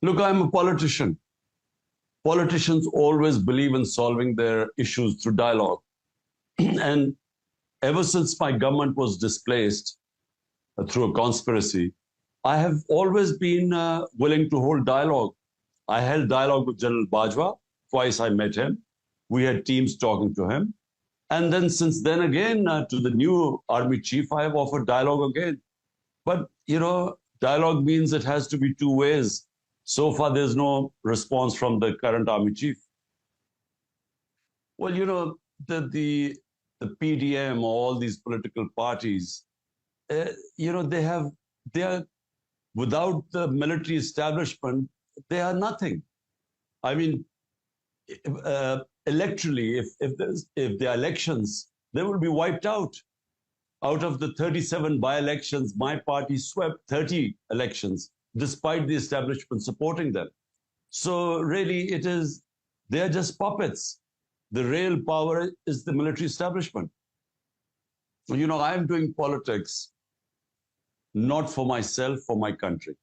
Look, I'm a politician. Politicians always believe in solving their issues through dialogue. And ever since my government was displaced through a conspiracy, I have always been willing to hold dialogue. I held dialogue with General Bajwa. Twice I met him. We had teams talking to him. And then since then again, to the new army chief, I have offered dialogue again. But, dialogue means it has to be two ways. So far, there's no response from the current army chief. Well, the PDM or all these political parties, they are, without the military establishment, they are nothing. I mean, electorally, if there are elections, they will be wiped out. Out of the 37 by-elections, my party swept 30 elections, despite the establishment supporting them. So really, they are just puppets. The real power is the military establishment. I'm doing politics not for myself, for my country.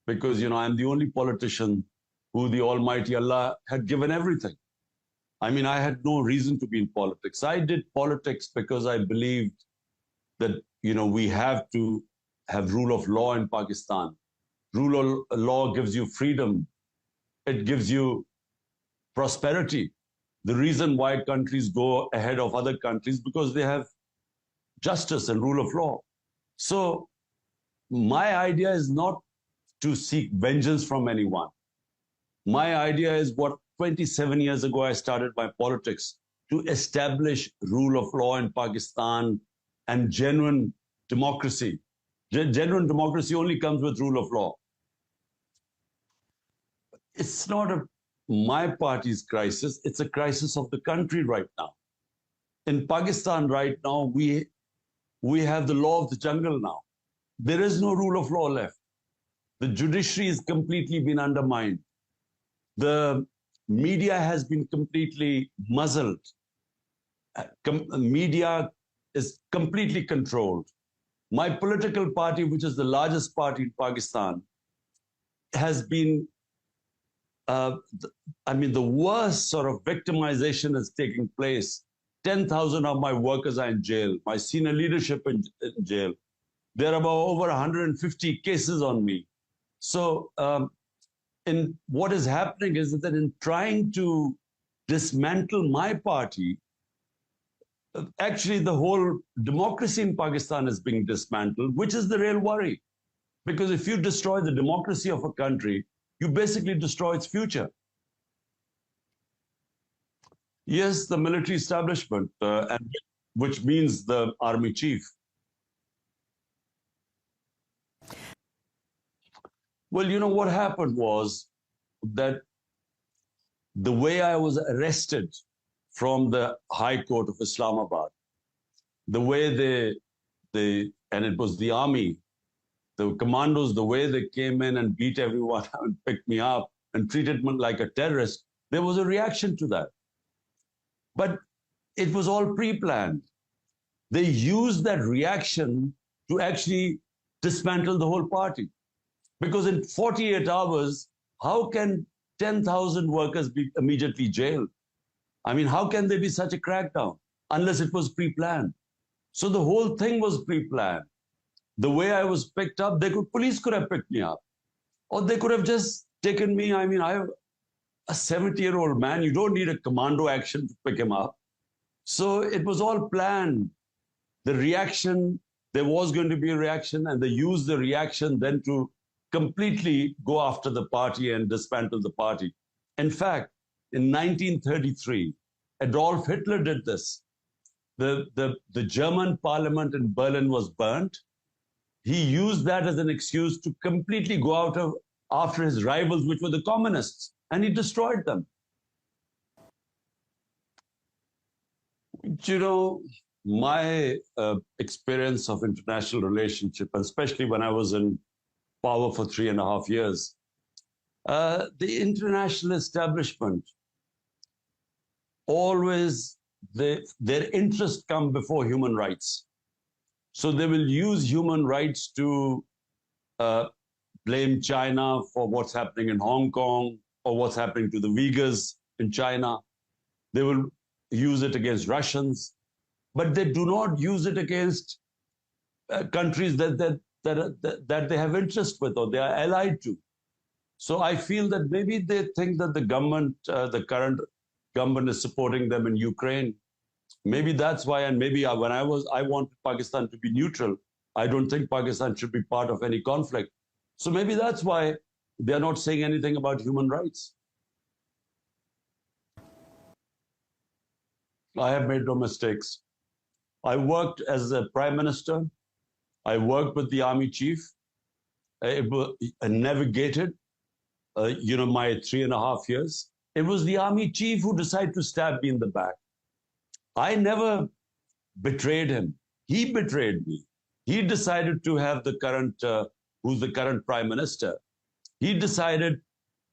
Because, I'm the only politician who the Almighty Allah had given everything. I mean, I had no reason to be in politics. I did politics because I believed that, we have to have rule of law in Pakistan. Rule of law gives you freedom. It gives you prosperity. The reason why countries go ahead of other countries because they have justice and rule of law. So my idea is not to seek vengeance from anyone. My idea is what 27 years ago I started my politics, to establish rule of law in Pakistan and genuine democracy. Genuine democracy only comes with rule of law. It's not my party's crisis, it's a crisis of the country right now. In Pakistan right now, we have the law of the jungle now. There is no rule of law left. The judiciary has completely been undermined. The media has been completely muzzled. Media is completely controlled. My political party, which is the largest party in Pakistan, has been, the worst sort of victimization is taking place. 10,000 of my workers are in jail, my senior leadership in jail. There are about over 150 cases on me. So what is happening is that in trying to dismantle my party, actually the whole democracy in Pakistan is being dismantled, which is the real worry. Because if you destroy the democracy of a country, you basically destroy its future. Yes, the military establishment, which means the army chief. Well, what happened was that the way I was arrested from the High Court of Islamabad, the way and it was the army, the commandos, the way they came in and beat everyone and picked me up and treated me like a terrorist, there was a reaction to that. But it was all pre-planned. They used that reaction to actually dismantle the whole party. Because in 48 hours, how can 10,000 workers be immediately jailed? I mean, how can there be such a crackdown unless it was pre-planned? So the whole thing was pre-planned. The way I was picked up, police could have picked me up. Or they could have just taken me. I mean, I'm a 70-year-old man. You don't need a commando action to pick him up. So it was all planned. The reaction, there was going to be a reaction, and they used the reaction then to completely go after the party and dismantle the party. In fact, in 1933, Adolf Hitler did this. The German parliament in Berlin was burnt. He used that as an excuse to completely go after his rivals, which were the communists, and he destroyed them. My experience of international relationship, especially when I was in power for 3.5 years, the international establishment always, their interests come before human rights. So they will use human rights to blame China for what's happening in Hong Kong or what's happening to the Uyghurs in China. They will use it against Russians, but they do not use it against countries that they have interest with or they are allied to. So I feel that maybe they think that the government, the current government, is supporting them in Ukraine. Maybe that's why, and maybe I wanted Pakistan to be neutral. I don't think Pakistan should be part of any conflict. So maybe that's why they're not saying anything about human rights. I have made no mistakes. I worked as a prime minister. I worked with the army chief. I navigated, my 3.5 years. It was the army chief who decided to stab me in the back. I never betrayed him. He betrayed me. He decided to have the current, who's the current prime minister. He decided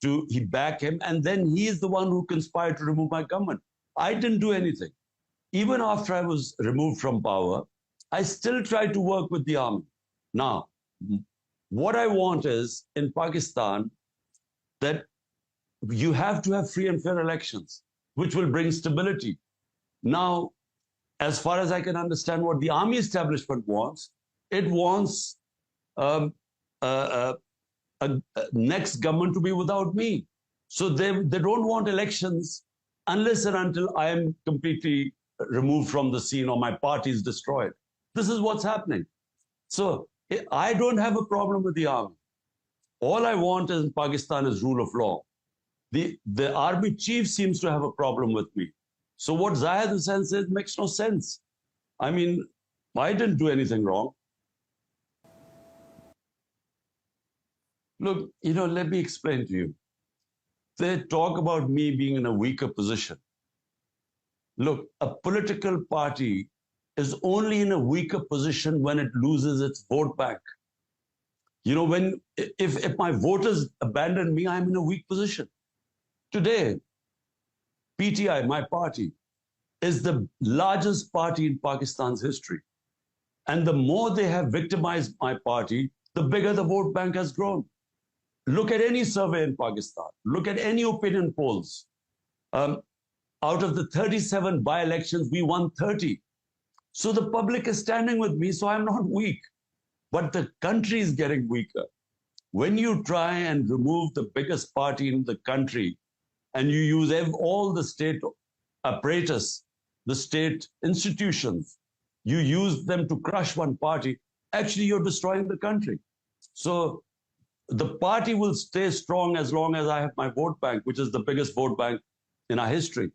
he back him, and then he is the one who conspired to remove my government. I didn't do anything. Even after I was removed from power, I still tried to work with the army. Now, what I want is, in Pakistan, that you have to have free and fair elections, which will bring stability. Now, as far as I can understand what the army establishment wants, it wants a next government to be without me. So they don't want elections unless and until I am completely removed from the scene or my party is destroyed. This is what's happening. So I don't have a problem with the army. All I want in Pakistan is rule of law. The army chief seems to have a problem with me. So what Zahid Hussain says makes no sense. I mean, I didn't do anything wrong. Look, let me explain to you. They talk about me being in a weaker position. Look, a political party is only in a weaker position when it loses its vote bank. If my voters abandon me, I'm in a weak position. Today, PTI, my party, is the largest party in Pakistan's history. And the more they have victimized my party, the bigger the vote bank has grown. Look at any survey in Pakistan. Look at any opinion polls. Out of the 37 by-elections, we won 30. So the public is standing with me, so I'm not weak. But the country is getting weaker. When you try and remove the biggest party in the country, and you use all the state apparatus, the state institutions, you use them to crush one party, actually you're destroying the country. So the party will stay strong as long as I have my vote bank, which is the biggest vote bank in our history.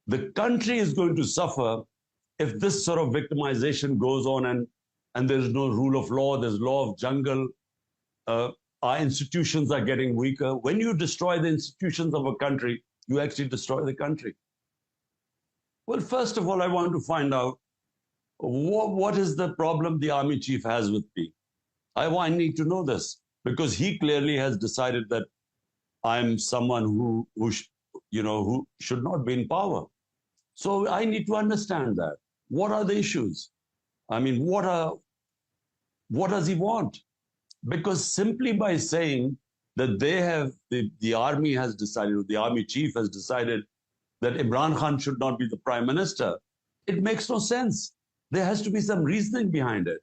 The country is going to suffer if this sort of victimization goes on and there's no rule of law, there's law of jungle, our institutions are getting weaker. When you destroy the institutions of a country, you actually destroy the country. Well, first of all, I want to find out what is the problem the army chief has with me. I need to know this because he clearly has decided that I'm someone who should not be in power. So I need to understand that. What are the issues? I mean, what does he want? Because simply by saying that the army has decided, or the army chief has decided that Imran Khan should not be the prime minister, it makes no sense. There has to be some reasoning behind it.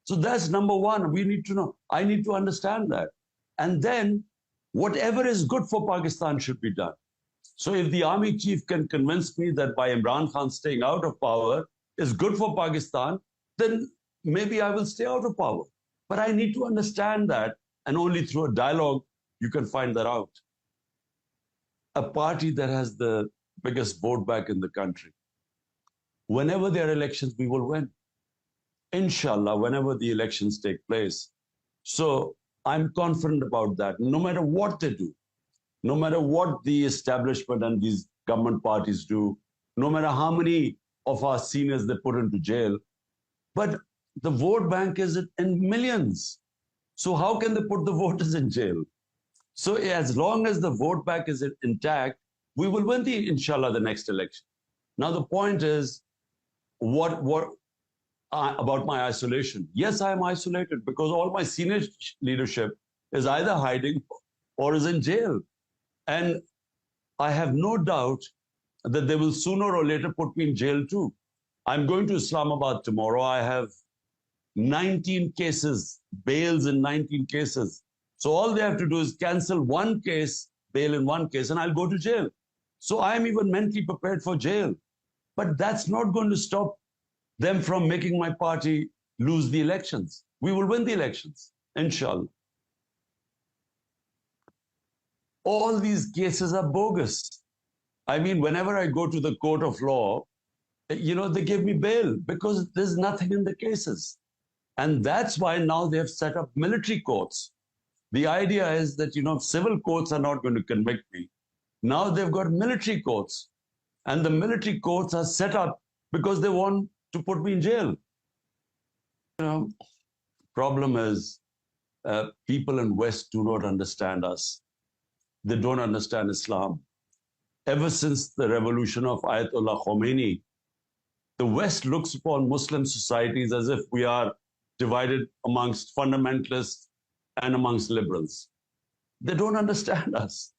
So that's number one. We need to know. I need to understand that. And then whatever is good for Pakistan should be done. So if the army chief can convince me that by Imran Khan staying out of power is good for Pakistan, then maybe I will stay out of power. But I need to understand that, and only through a dialogue you can find that out. A party that has the biggest vote bank in the country, whenever there are elections, we will win. Inshallah, whenever the elections take place. So I'm confident about that. No matter what they do, no matter what the establishment and these government parties do, no matter how many of our seniors they put into jail, but the vote bank is in millions. So how can they put the voters in jail? So as long as the vote bank is intact, we will win inshallah, the next election. Now the point is, what about my isolation? Yes, I am isolated because all my senior leadership is either hiding or is in jail. And I have no doubt that they will sooner or later put me in jail too. I'm going to Islamabad tomorrow. I have 19 cases, bails in 19 cases. So all they have to do is cancel one case, bail in one case, and I'll go to jail. So I'm even mentally prepared for jail. But that's not going to stop them from making my party lose the elections. We will win the elections, inshallah. All these cases are bogus. I mean, whenever I go to the court of law, they give me bail because there's nothing in the cases. And that's why now they have set up military courts. The idea is that, civil courts are not going to convict me. Now they've got military courts. And the military courts are set up because they want to put me in jail. Problem is, people in West do not understand us. They don't understand Islam. Ever since the revolution of Ayatollah Khomeini, the West looks upon Muslim societies as if we are divided amongst fundamentalists and amongst liberals. They don't understand us.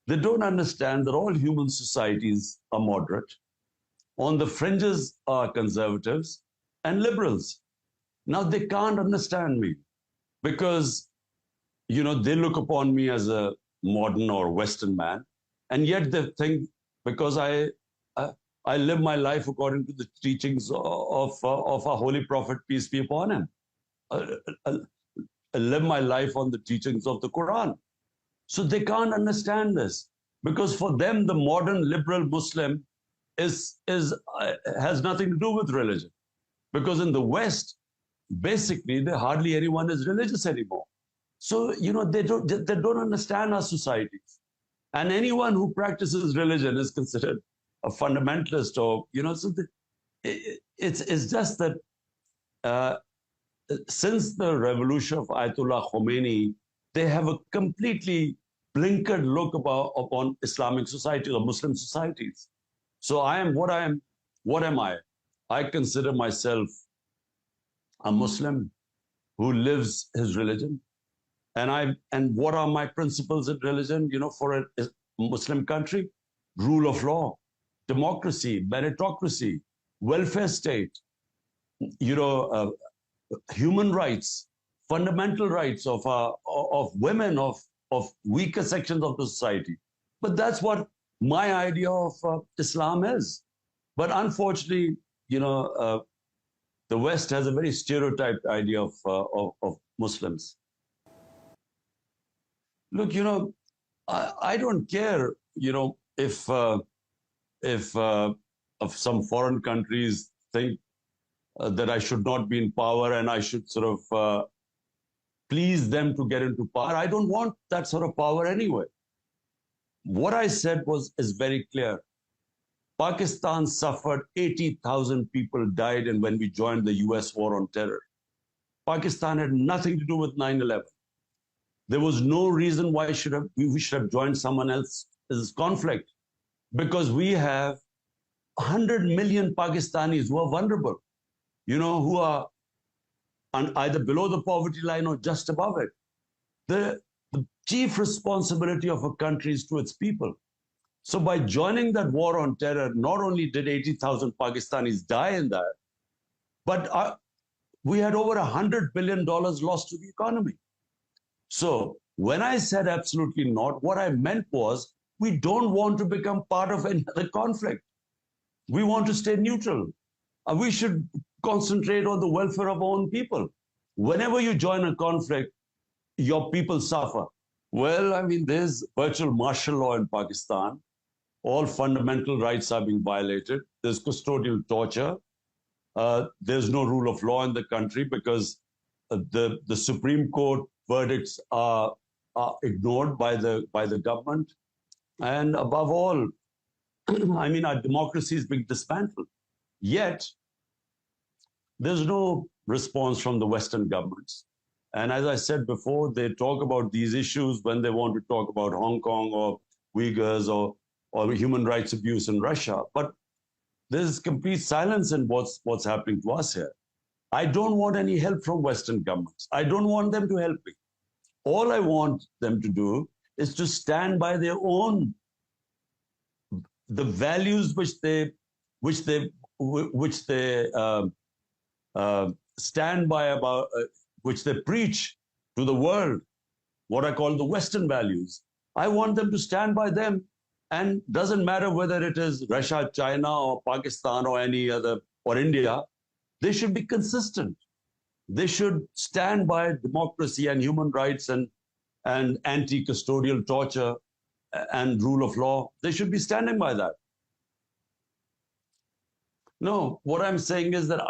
They don't understand that all human societies are moderate. On the fringes are conservatives and liberals. Now they can't understand me because, they look upon me as a modern or Western man, and yet they think because I live my life according to the teachings of our holy prophet, peace be upon him. I live my life on the teachings of the Quran. So they can't understand this because for them, the modern liberal Muslim has nothing to do with religion. Because in the West, basically, hardly anyone is religious anymore. So, they don't understand our societies. And anyone who practices religion is considered a fundamentalist or, so it's just that since the revolution of Ayatollah Khomeini, they have a completely blinkered look upon Islamic societies or Muslim societies. So what am I? I consider myself a Muslim who lives his religion. And what are my principles in religion, for a Muslim country? Rule of law, democracy, meritocracy, welfare state, human rights, fundamental rights of women, of weaker sections of the society. But that's what my idea of Islam is. But unfortunately, the West has a very stereotyped idea of Muslims. Look, I don't care, if some foreign countries think that I should not be in power and I should sort of please them to get into power. I don't want that sort of power anyway. What I said is very clear. Pakistan suffered 80,000 people died and when we joined the US war on terror. Pakistan had nothing to do with 9/11. There was no reason why we should have joined someone else's conflict because we have 100 million Pakistanis who are vulnerable, who are either below the poverty line or just above it. The chief responsibility of a country is to its people. So by joining that war on terror, not only did 80,000 Pakistanis die in that, but we had over $100 billion lost to the economy. So when I said absolutely not, what I meant was we don't want to become part of any other conflict. We want to stay neutral. We should concentrate on the welfare of our own people. Whenever you join a conflict, your people suffer. Well, I mean, there's virtual martial law in Pakistan. All fundamental rights are being violated. There's custodial torture. There's no rule of law in the country because the Supreme Court verdicts are ignored by the government. And above all, I mean, our democracy is being dismantled. Yet, there's no response from the Western governments. And as I said before, they talk about these issues when they want to talk about Hong Kong or Uyghurs or human rights abuse in Russia. But there's complete silence in what's happening to us here. I don't want any help from Western governments. I don't want them to help me. All I want them to do is to stand by their own, the values which they which they stand by, about which they preach to the world, what I call the Western values. I want them to stand by them, and doesn't matter whether it is Russia, China, or Pakistan, or any other, or India. They should be consistent. They should stand by democracy and human rights, and anti-custodial torture and rule of law. They should be standing by that. No, what I'm saying is that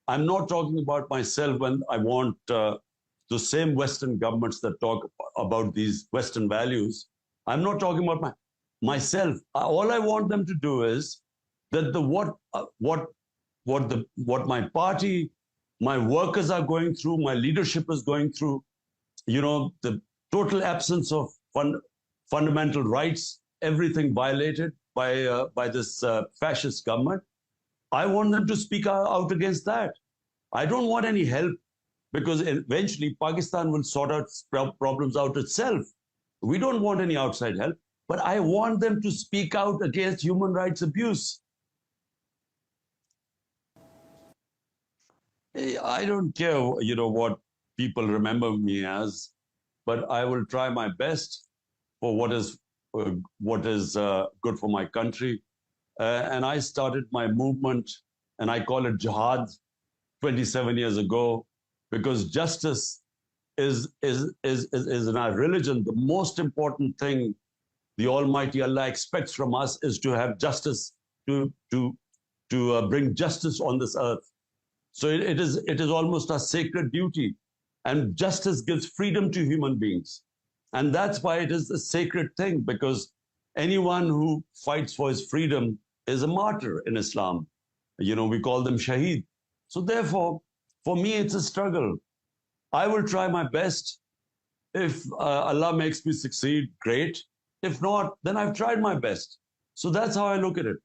I'm not talking about myself when I want the same Western governments that talk about these Western values. I'm not talking about myself. All I want them to do is that what my party, my workers are going through, my leadership is going through, the total absence of fundamental rights, everything violated by this fascist government. I want them to speak out against that. I don't want any help, because eventually Pakistan will sort out problems out itself. We don't want any outside help, but I want them to speak out against human rights abuse. I don't care, what people remember me as, but I will try my best for what is good for my country. And I started my movement, and I call it jihad, 27 years ago, because justice is in our religion the most important thing. The Almighty Allah expects from us is to have justice, to bring justice on this earth. So it is almost a sacred duty, and justice gives freedom to human beings, and that's why it is a sacred thing, because anyone who fights for his freedom is a martyr in Islam. We call them shaheed. So therefore, for me, it's a struggle. I will try my best. If Allah makes me succeed, great. If not, then I've tried my best. So that's how I look at it.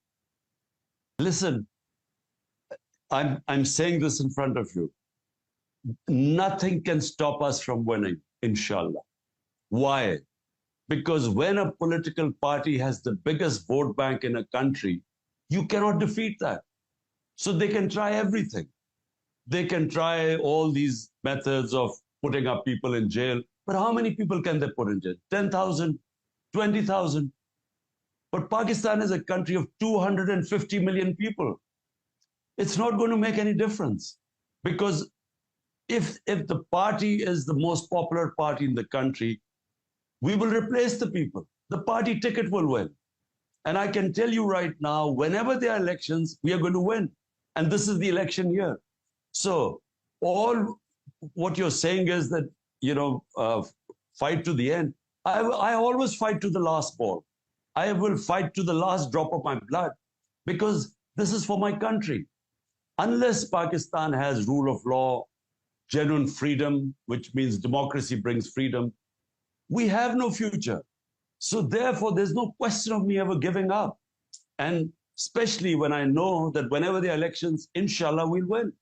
Listen, I'm saying this in front of you. Nothing can stop us from winning, inshallah. Why? Because when a political party has the biggest vote bank in a country, you cannot defeat that. So they can try everything. They can try all these methods of putting up people in jail. But how many people can they put in jail? 10,000, 20,000. But Pakistan is a country of 250 million people. It's not going to make any difference, because if the party is the most popular party in the country, we will replace the people. The party ticket will win. And I can tell you right now, whenever there are elections, we are going to win. And this is the election year. So all what you're saying is that, fight to the end. I always fight to the last ball. I will fight to the last drop of my blood, because this is for my country. Unless Pakistan has rule of law, genuine freedom, which means democracy brings freedom, we have no future. So therefore, there's no question of me ever giving up. And especially when I know that whenever the elections, inshallah, we'll win.